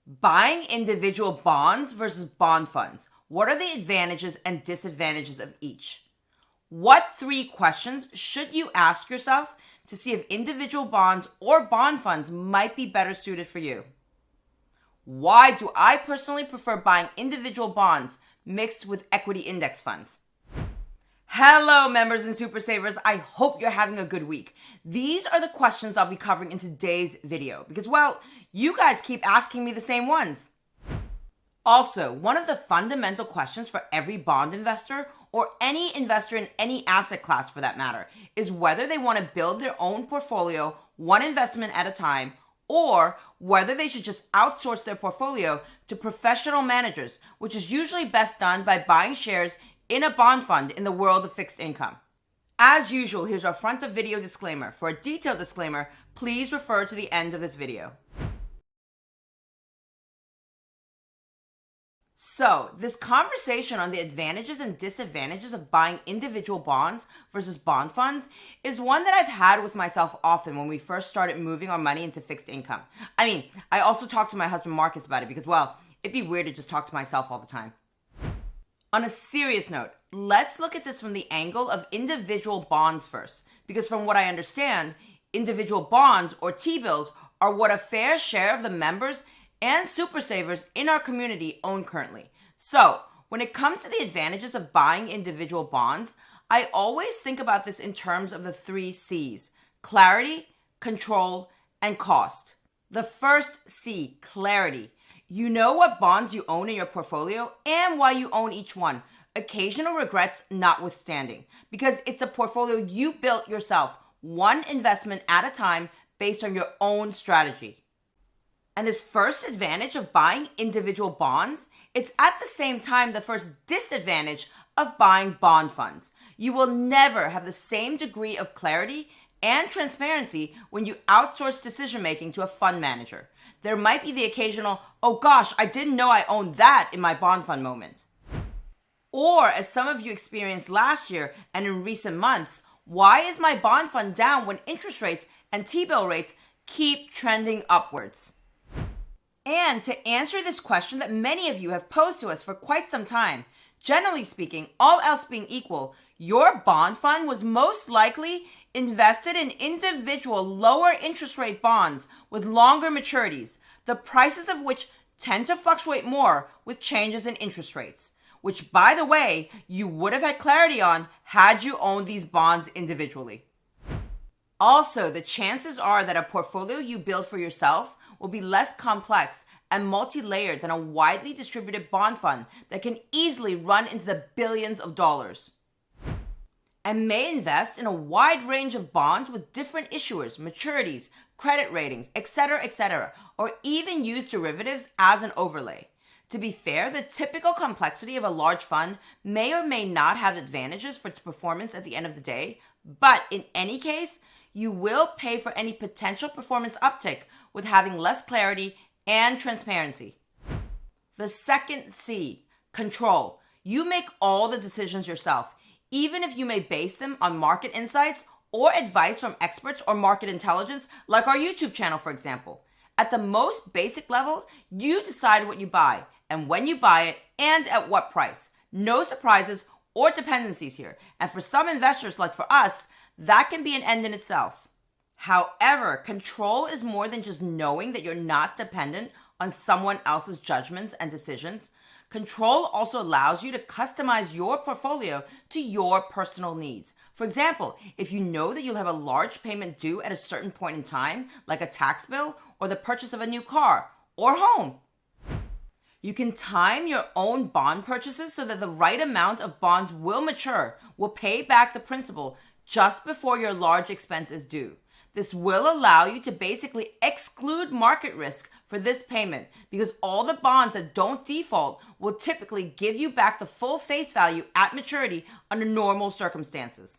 Buying individual bonds versus bond funds. What are the advantages and disadvantages of each? What 3 questions should you ask yourself to see if individual bonds or bond funds might be better suited for you? Why do I personally prefer buying individual bonds mixed with equity index funds? Hello, members and super savers. I hope you're having a good week. These are the questions I'll be covering in today's video because, well, you guys keep asking me the same ones. Also, one of the fundamental questions for every bond investor or any investor in any asset class for that matter is whether they want to build their own portfolio one investment at a time or whether they should just outsource their portfolio to professional managers, which is usually best done by buying shares in a bond fund in the world of fixed income. As usual, here's our front of video disclaimer. For a detailed disclaimer, please refer to the end of this video. So, this conversation on the advantages and disadvantages of buying individual bonds versus bond funds is one that I've had with myself often when we first started moving our money into fixed income. I also talk to my husband Marcus about it because, well, it'd be weird to just talk to myself all the time. On a serious note, let's look at this from the angle of individual bonds first, because from what I understand, individual bonds or T-bills are what a fair share of the members and super savers in our community own currently. So, when it comes to the advantages of buying individual bonds, I always think about this in terms of the 3 C's: clarity, control, and cost. The first C, clarity. You know what bonds you own in your portfolio and why you own each one. Occasional regrets notwithstanding, because it's a portfolio you built yourself, one investment at a time based on your own strategy. And this first advantage of buying individual bonds, it's at the same time the first disadvantage of buying bond funds. You will never have the same degree of clarity and transparency when you outsource decision-making to a fund manager. There might be the occasional, oh gosh, I didn't know I owned that in my bond fund moment. Or, as some of you experienced last year and in recent months, why is my bond fund down when interest rates and T-bill rates keep trending upwards? And to answer this question that many of you have posed to us for quite some time, generally speaking, all else being equal, your bond fund was most likely invested in individual lower interest rate bonds with longer maturities, the prices of which tend to fluctuate more with changes in interest rates, which, by the way, you would have had clarity on had you owned these bonds individually. Also, the chances are that a portfolio you build for yourself will be less complex and multi-layered than a widely distributed bond fund that can easily run into the billions of dollars and may invest in a wide range of bonds with different issuers, maturities, credit ratings, etc., or even use derivatives as an overlay. To be fair, the typical complexity of a large fund may or may not have advantages for its performance at the end of the day, but in any case, you will pay for any potential performance uptick with having less clarity and transparency. The second C, control. You make all the decisions yourself, even if you may base them on market insights or advice from experts or market intelligence, like our YouTube channel, for example. At the most basic level, you decide what you buy and when you buy it and at what price. No surprises or dependencies here. And for some investors, like for us, that can be an end in itself. However, control is more than just knowing that you're not dependent on someone else's judgments and decisions. Control also allows you to customize your portfolio to your personal needs. For example, if you know that you'll have a large payment due at a certain point in time, like a tax bill or the purchase of a new car or home, you can time your own bond purchases so that the right amount of bonds will mature, will pay back the principal just before your large expense is due. This will allow you to basically exclude market risk for this payment because all the bonds that don't default will typically give you back the full face value at maturity under normal circumstances.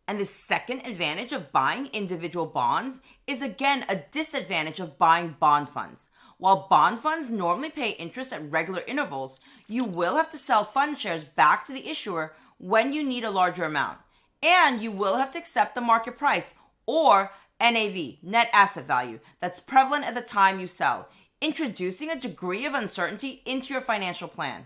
And the second advantage of buying individual bonds is again a disadvantage of buying bond funds. While bond funds normally pay interest at regular intervals, you will have to sell fund shares back to the issuer when you need a larger amount. And you will have to accept the market price or NAV, net asset value, that's prevalent at the time you sell, introducing a degree of uncertainty into your financial plan.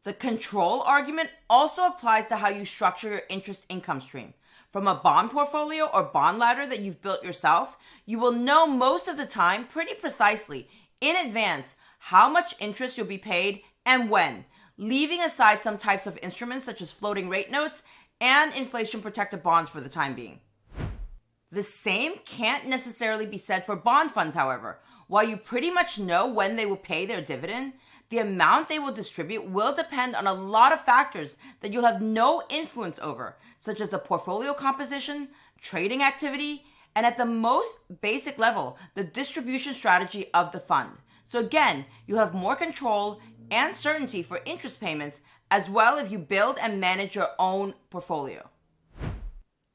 The control argument also applies to how you structure your interest income stream. From a bond portfolio or bond ladder that you've built yourself, you will know most of the time pretty precisely in advance how much interest you'll be paid and when, leaving aside some types of instruments such as floating rate notes and inflation-protected bonds for the time being. The same can't necessarily be said for bond funds, however. While you pretty much know when they will pay their dividend, the amount they will distribute will depend on a lot of factors that you'll have no influence over, such as the portfolio composition, trading activity, and at the most basic level, the distribution strategy of the fund. So again, you'll have more control and certainty for interest payments as well if you build and manage your own portfolio.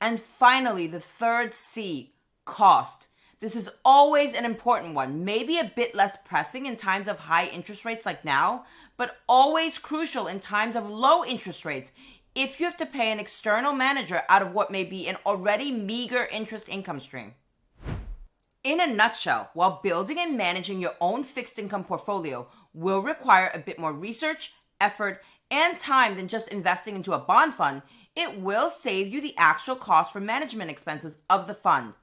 And finally, the third C, cost. This is always an important one, maybe a bit less pressing in times of high interest rates like now, but always crucial in times of low interest rates if you have to pay an external manager out of what may be an already meager interest income stream. In a nutshell, while building and managing your own fixed income portfolio will require a bit more research, effort, and time than just investing into a bond fund, it will save you the actual cost for management expenses of the fund.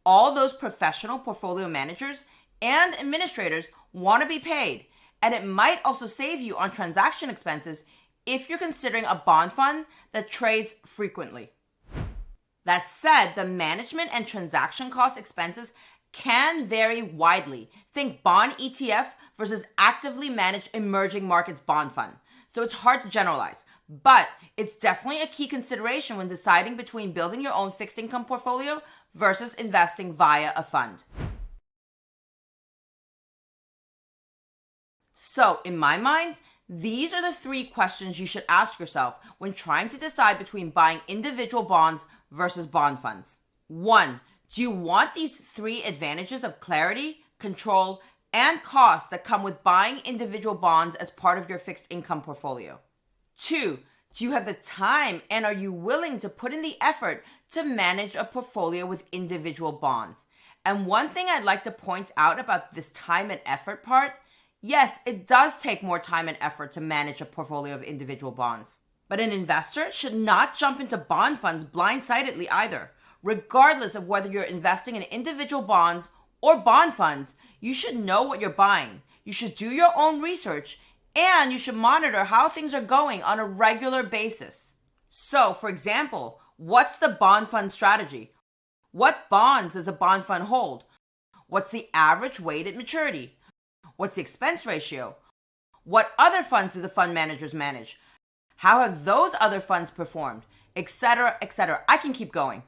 All those professional portfolio managers and administrators want to be paid, and it might also save you on transaction expenses if you're considering a bond fund that trades frequently. That said, the management and transaction cost expenses can vary widely. Think bond ETF versus actively managed emerging markets bond fund. So it's hard to generalize, but it's definitely a key consideration when deciding between building your own fixed income portfolio versus investing via a fund. So, in my mind, these are the three questions you should ask yourself when trying to decide between buying individual bonds versus bond funds. 1. Do you want these three advantages of clarity, control, and cost that come with buying individual bonds as part of your fixed income portfolio? 2. Do you have the time and are you willing to put in the effort to manage a portfolio with individual bonds? And one thing I'd like to point out about this time and effort part, yes, it does take more time and effort to manage a portfolio of individual bonds. But an investor should not jump into bond funds blindsidedly either. Regardless of whether you're investing in individual bonds or bond funds, you should know what you're buying. You should do your own research, and you should monitor how things are going on a regular basis. So, for example, what's the bond fund strategy? What bonds does a bond fund hold? What's the average weighted maturity? What's the expense ratio? What other funds do the fund managers manage? How have those other funds performed? Etc., etc. I can keep going.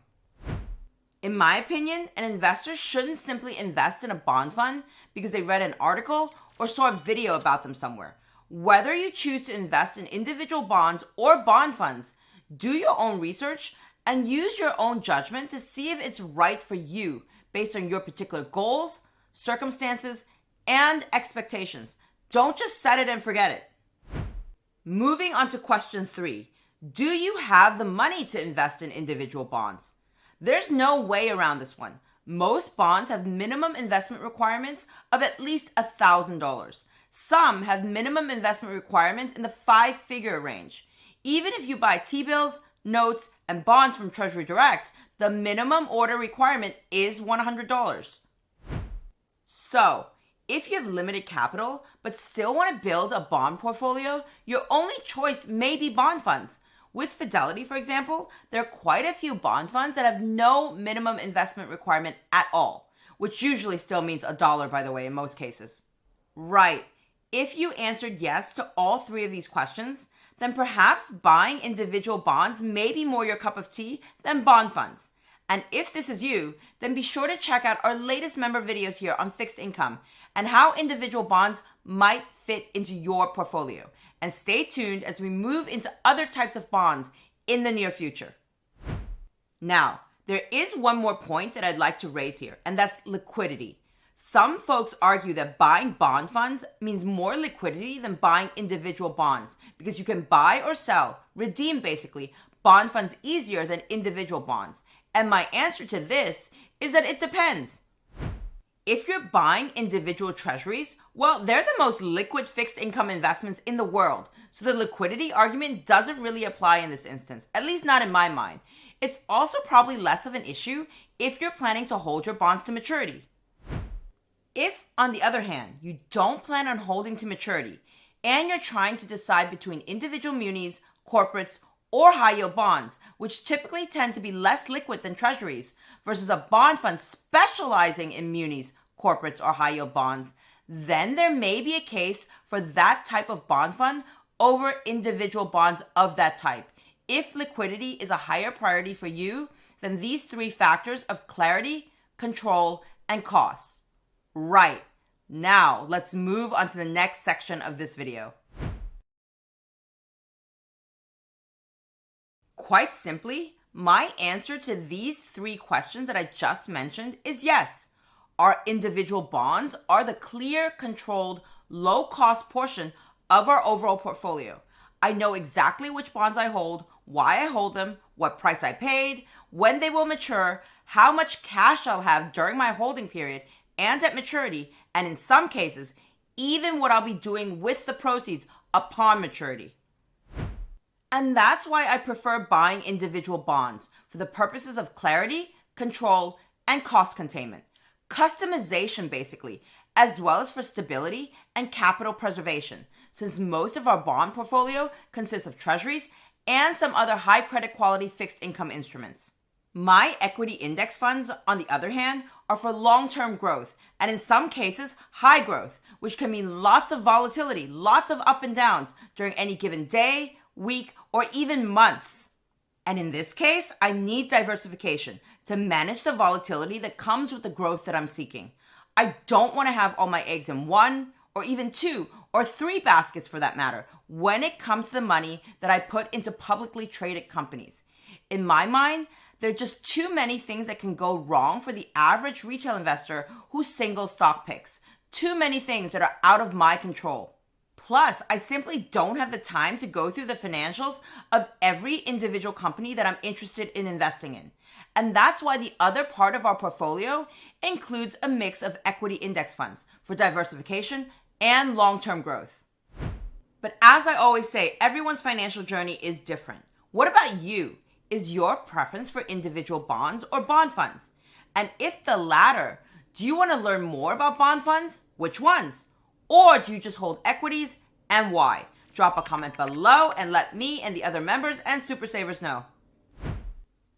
In my opinion, an investor shouldn't simply invest in a bond fund because they read an article or saw a video about them somewhere. Whether you choose to invest in individual bonds or bond funds, do your own research and use your own judgment to see if it's right for you based on your particular goals, circumstances, and expectations. Don't just set it and forget it. Moving on to question 3. Do you have the money to invest in individual bonds? There's no way around this one. Most bonds have minimum investment requirements of at least $1,000. Some have minimum investment requirements in the 5-figure range. Even if you buy T-bills, notes, and bonds from Treasury Direct, the minimum order requirement is $100. So, if you have limited capital but still want to build a bond portfolio, your only choice may be bond funds. With Fidelity, for example, there are quite a few bond funds that have no minimum investment requirement at all, which usually still means $1, by the way, in most cases. Right. If you answered yes to all 3 of these questions, then perhaps buying individual bonds may be more your cup of tea than bond funds. And if this is you, then be sure to check out our latest member videos here on fixed income and how individual bonds might fit into your portfolio. And stay tuned as we move into other types of bonds in the near future. Now, there is one more point that I'd like to raise here, and that's liquidity. Some folks argue that buying bond funds means more liquidity than buying individual bonds because you can buy or sell, redeem basically, bond funds easier than individual bonds. And my answer to this is that it depends. If you're buying individual treasuries, well, they're the most liquid fixed income investments in the world. So the liquidity argument doesn't really apply in this instance, at least not in my mind. It's also probably less of an issue if you're planning to hold your bonds to maturity. If, on the other hand, you don't plan on holding to maturity and you're trying to decide between individual munis, corporates, or high-yield bonds, which typically tend to be less liquid than treasuries, versus a bond fund specializing in munis, corporates, or high-yield bonds, then there may be a case for that type of bond fund over individual bonds of that type, if liquidity is a higher priority for you than these three factors of clarity, control, and costs. Right. Now, let's move on to the next section of this video. Quite simply, my answer to these three questions that I just mentioned is yes. Our individual bonds are the clear, controlled, low-cost portion of our overall portfolio. I know exactly which bonds I hold, why I hold them, what price I paid, when they will mature, how much cash I'll have during my holding period and at maturity, and in some cases, even what I'll be doing with the proceeds upon maturity. And that's why I prefer buying individual bonds for the purposes of clarity, control, and cost containment. Customization, basically, as well as for stability and capital preservation, since most of our bond portfolio consists of treasuries and some other high credit quality fixed income instruments. My equity index funds, on the other hand, are for long-term growth and in some cases, high growth, which can mean lots of volatility, lots of up and downs during any given day, week, or even months. And in this case, I need diversification to manage the volatility that comes with the growth that I'm seeking. I don't want to have all my eggs in one, or even two, or three baskets for that matter, when it comes to the money that I put into publicly traded companies. In my mind, there are just too many things that can go wrong for the average retail investor who single stock picks. Too many things that are out of my control. Plus, I simply don't have the time to go through the financials of every individual company that I'm interested in investing in. And that's why the other part of our portfolio includes a mix of equity index funds for diversification and long-term growth. But as I always say, everyone's financial journey is different. What about you? Is your preference for individual bonds or bond funds? And if the latter, do you want to learn more about bond funds? Which ones? Or do you just hold equities, and why? Drop a comment below and let me and the other members and super savers know.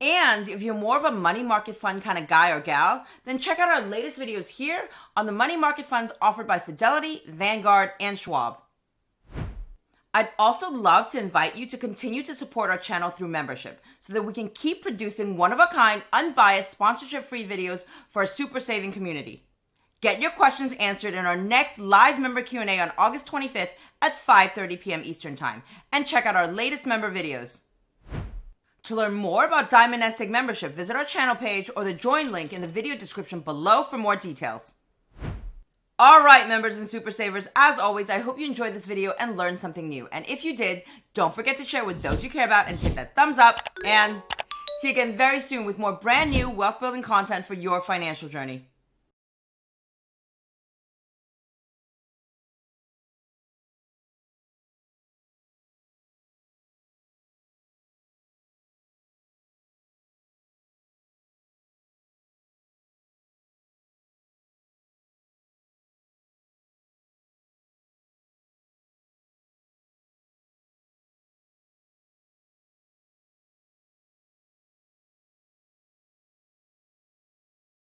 And if you're more of a money market fund kind of guy or gal, then check out our latest videos here on the money market funds offered by Fidelity, Vanguard, and Schwab. I'd also love to invite you to continue to support our channel through membership so that we can keep producing one-of-a-kind, unbiased, sponsorship-free videos for our super saving community. Get your questions answered in our next live member Q&A on August 25th at 5:30 p.m. Eastern Time, and check out our latest member videos. To learn more about Diamond NestEgg membership, visit our channel page or the join link in the video description below for more details. All right, members and super savers, as always, I hope you enjoyed this video and learned something new. And if you did, don't forget to share with those you care about and hit that thumbs up. And see you again very soon with more brand new wealth building content for your financial journey.